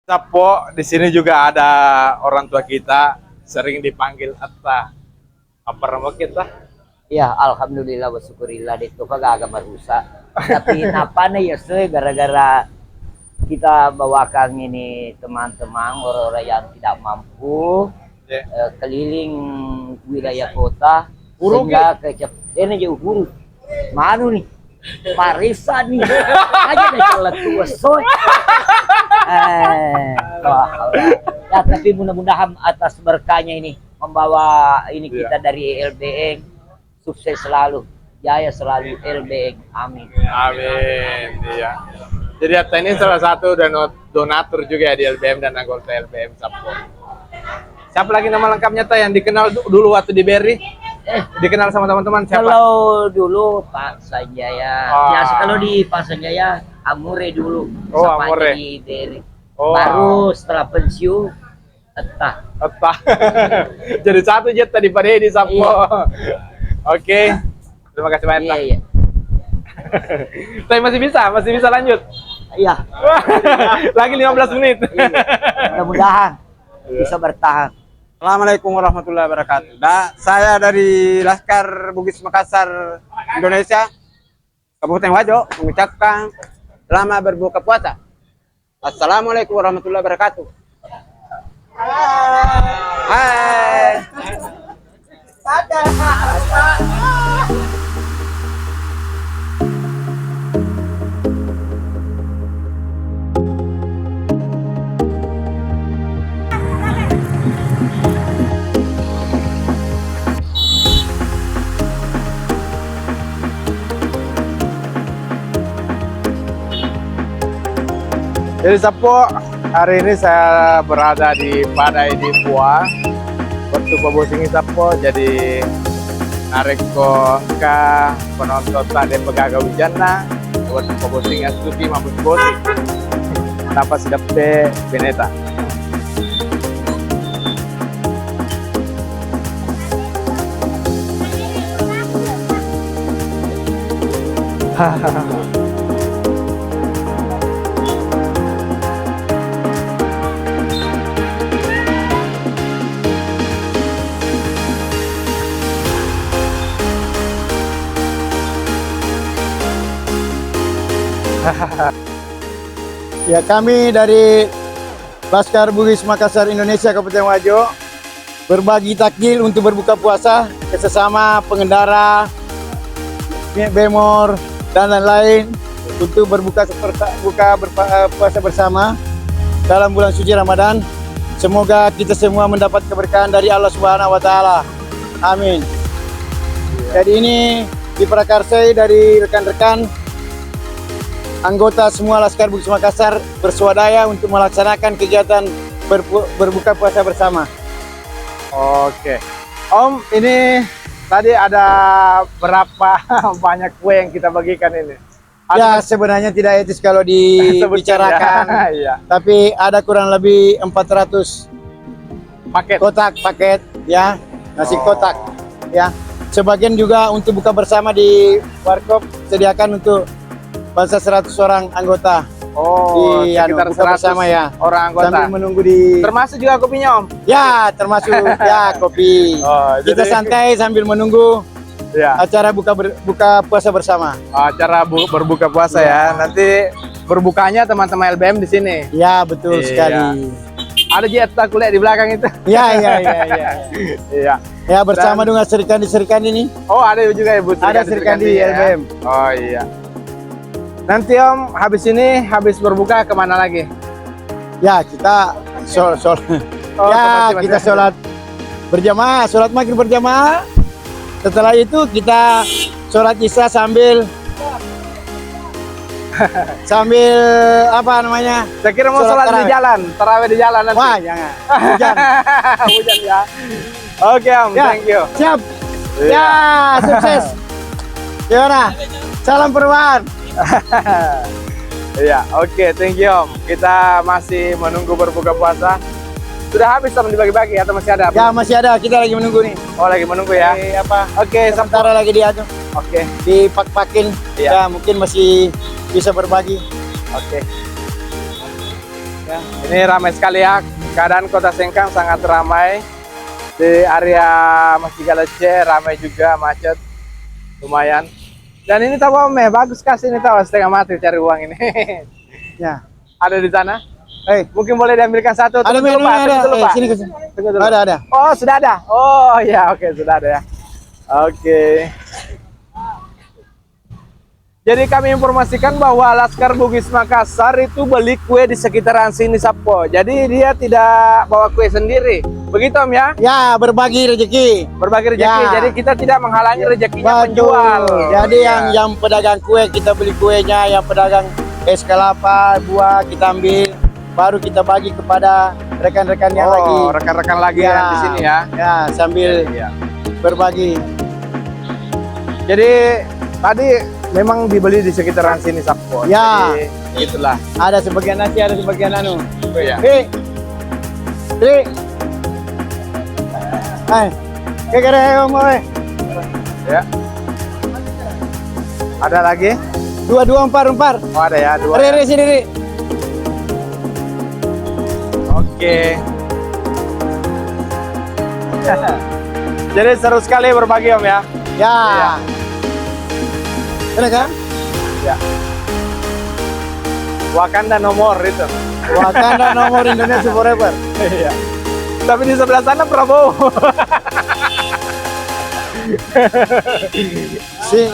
Sapo, di sini juga ada orang tua kita sering dipanggil Atta. Apa nama kita? Ya, alhamdulillah wa syukurillah itu kagak merusak. Tapi apa nih ya sih gara-gara kita bawakan ini teman-teman orang-orang yang tidak mampu keliling wilayah kota sehingga ini jauh huru. Manu nih? Marisan nih. Aja deh kalau tua soy. Ya tapi mudah-mudahan atas berkahnya ini membawa ini kita dari LBM sukses selalu, jaya selalu LBM, amin. Amin. Iya. Jadi Atta ini salah satu donatur juga ya di LBM dan anggota LBM Sapo. Siapa lagi nama lengkapnya Ta yang dikenal dulu waktu di BRI? Dikenal sama teman-teman siapa? Kalau dulu Pak Sanjaya, biasa kalau di Pak Sanjaya Amore dulu, Amore di BRI. Baru setelah pensiun Atta. Jadi satu jet tadi pada di Sapo. Oke. Terima kasih banyak. Iya. Tapi masih bisa lanjut. Iya. Lagi 15 menit. Mudah-mudahan bisa bertahan. Assalamualaikum warahmatullahi wabarakatuh. Saya dari Laskar Bugis Makassar, Indonesia, Kabupaten Wajo, mengucapkan selamat berbuka puasa. Assalamualaikum warahmatullahi wabarakatuh. Hai. Jadi Sapo, hari ini saya berada di Padai di Pua bertupa bosingi Sapo, jadi narik ke penonton tadi pegaga wijana bertupa bosingi asuki mampus bosing tanpa sedap de beneta. Ya, kami dari Laskar Bugis Makassar Indonesia Kabupaten Wajo berbagi takjil untuk berbuka puasa ke sesama pengendara bemor dan lain-lain untuk puasa bersama dalam bulan suci Ramadan. Semoga kita semua mendapat keberkahan dari Allah Subhanahu wa taala. Amin. Jadi ini diprakarsai dari rekan-rekan anggota semua Laskar Bugis Makassar bersuadaya untuk melaksanakan kegiatan berbuka puasa bersama. Oke. Om, ini tadi ada berapa banyak kue yang kita bagikan ini? Ya, sebenarnya tidak etis kalau dibicarakan, ya. tapi ada kurang lebih 400 kotak paket, ya, nasi kotak, ya. Sebagian juga untuk buka bersama di warkop sediakan untuk bangsa 100 orang anggota. Di sekitar buka 100 bersama ya. Orang anggota. Sambil menunggu di. Termasuk juga kopinya Om? Ya, termasuk ya kopi. Kita santai sambil menunggu acara buka puasa bersama. Acara berbuka puasa ya. Nanti berbukanya teman-teman LBM di sini. Ya, betul sekali. Ada Jetta kuliah di belakang itu. Iya. Ya, bersama dengan serikandi ini. Oh, ada juga ya Bu. Ada serikandi LBM. Oh iya. Nanti Om, habis ini, habis berbuka kemana lagi? Ya, kita kita sholat berjamaah, sholat maghrib berjamaah. Setelah itu kita sholat isya sambil apa namanya? Saya kira mau sholat di jalan, tarawih di jalan nanti. Wah, jangan. Hujan. Hujan ya. Oke Om, thank you. Siap. Ya, sukses. Gimana? Salam perubahan. Iya, oke, thank you Om. Kita masih menunggu berbuka puasa. Sudah habis Om dibagi-bagi atau masih ada? Ya, masih ada. Kita lagi menunggu nih. Oh, lagi menunggu ya? Oke, sementara lagi diadu. Oke. Dipak-pakin. Ya, mungkin masih bisa berbagi. Oke. Ya. Ini ramai sekali ya. Keadaan Kota Sengkang sangat ramai. Di area Masjid Galece ramai juga, macet. Lumayan. Dan ini tahu bagus kasih ini tahu setengah mati cari uang ini. Ya. Ada di sana? Mungkin boleh diambilkan satu. Ada Tunggu dulu, Pak. ada. Tunggu dulu, Pak. Sini ke sini. Tunggu dulu. Ada. Oh, sudah ada. Oh, ya, oke, sudah ada ya. Oke. Jadi kami informasikan bahwa Laskar Bugis Makassar itu beli kue di sekitaran sini Sapo. Jadi dia tidak bawa kue sendiri. Begitu Om ya? Ya, berbagi rezeki. Berbagi rezeki. Ya. Jadi kita tidak menghalangi rezekinya Betul. penjual. Jadi Ya. yang pedagang kue kita beli kuenya, yang pedagang es kelapa, buah kita ambil, baru kita bagi kepada rekan-rekan yang lagi. Oh, rekan-rekan lagi Ya. yang di sini ya. Ya, sambil Ya. berbagi. Jadi tadi memang dibeli di sekitaran sini Sapo. Ya. Jadi itulah. Ada sebagian nasi, ada sebagian anu. Oh, ya. Tri. Hai. Kekere om oi. Ya. Ada lagi? 2244. Oh, ada ya, dua. Re sini Ri. Oke. Jadi seru sekali berbagi Om ya. Ya. Iya. Enak kan? Ya. Wakanda nomor itu. Wakanda nomor Indonesia forever. Iya. Tapi di sebelah sana Prabowo.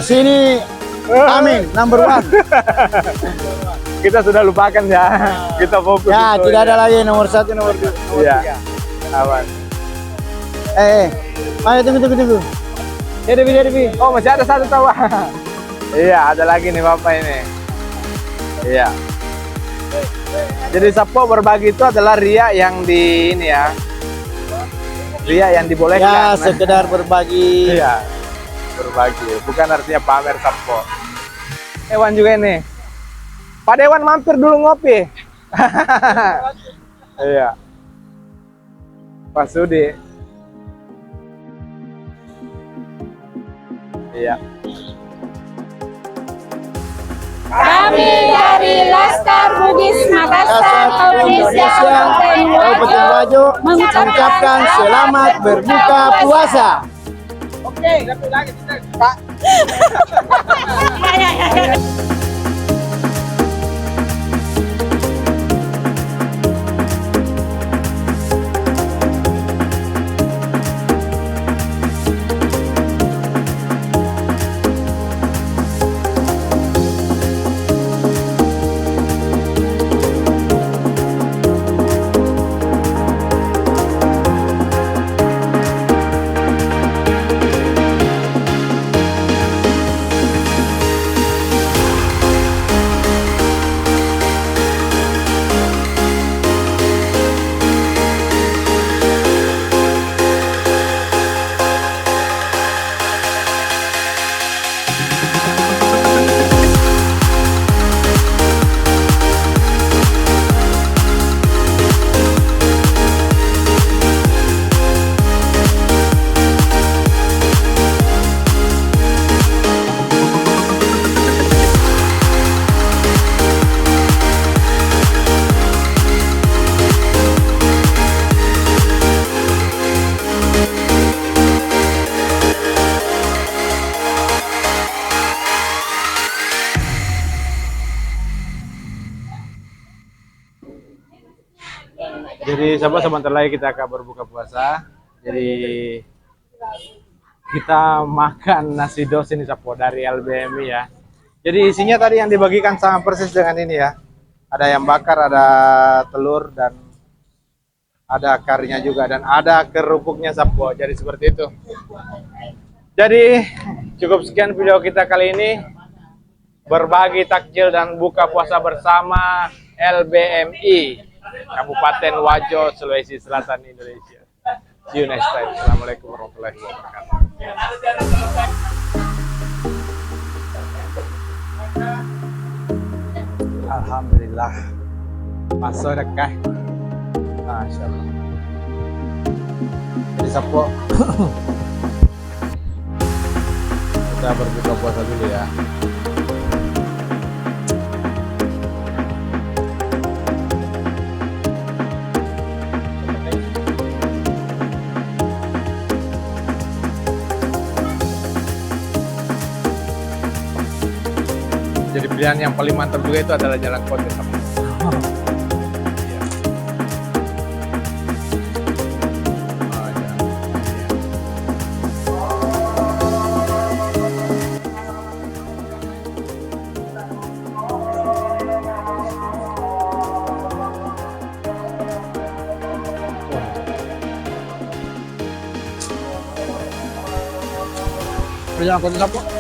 Sini Amin number one. Kita sudah lupakan ya. Kita fokus. Ya, itu, tidak ya. ada lagi nomor 1, nomor 2, nomor Iya. 3. Aman. Ayo tunggu. Devi. Oh, masih ada satu tawa. Iya, ada lagi nih Bapak ini. Iya. Jadi Sapo berbagi itu adalah ria yang di ini ya. Ria yang Ya, dibolehkan. sekedar berbagi. Iya. Berbagi, bukan artinya pamer Sapo. Dewan juga ini. Pak Dewan mampir dulu ngopi. Iya. Pak Sudi. Iya. Kami dari Laskar Bugis Makassar, Indonesia, Kabupaten Wajo mengucapkan selamat berbuka puasa. Jadi sahabat sebentar lagi kita akan berbuka puasa. Jadi kita makan nasi dos ini Sapo dari LBMI ya. Jadi isinya tadi yang dibagikan sama persis dengan ini ya. Ada ayam bakar, ada telur dan ada karinya juga dan ada kerupuknya Sapo. Jadi seperti itu. Jadi cukup sekian video kita kali ini. Berbagi takjil dan buka puasa bersama LBMI Kabupaten Wajo, Sulawesi Selatan, Indonesia. See you next time. Assalamualaikum warahmatullahi wabarakatuh. Alhamdulillah. Masuk dekat. Masya Allah. Jadi Sapo. Kita berbuka puasa dulu ya. Dan yang paling mantap juga itu adalah jalan kota. Iya. Oh, iya. Jalan kota apa?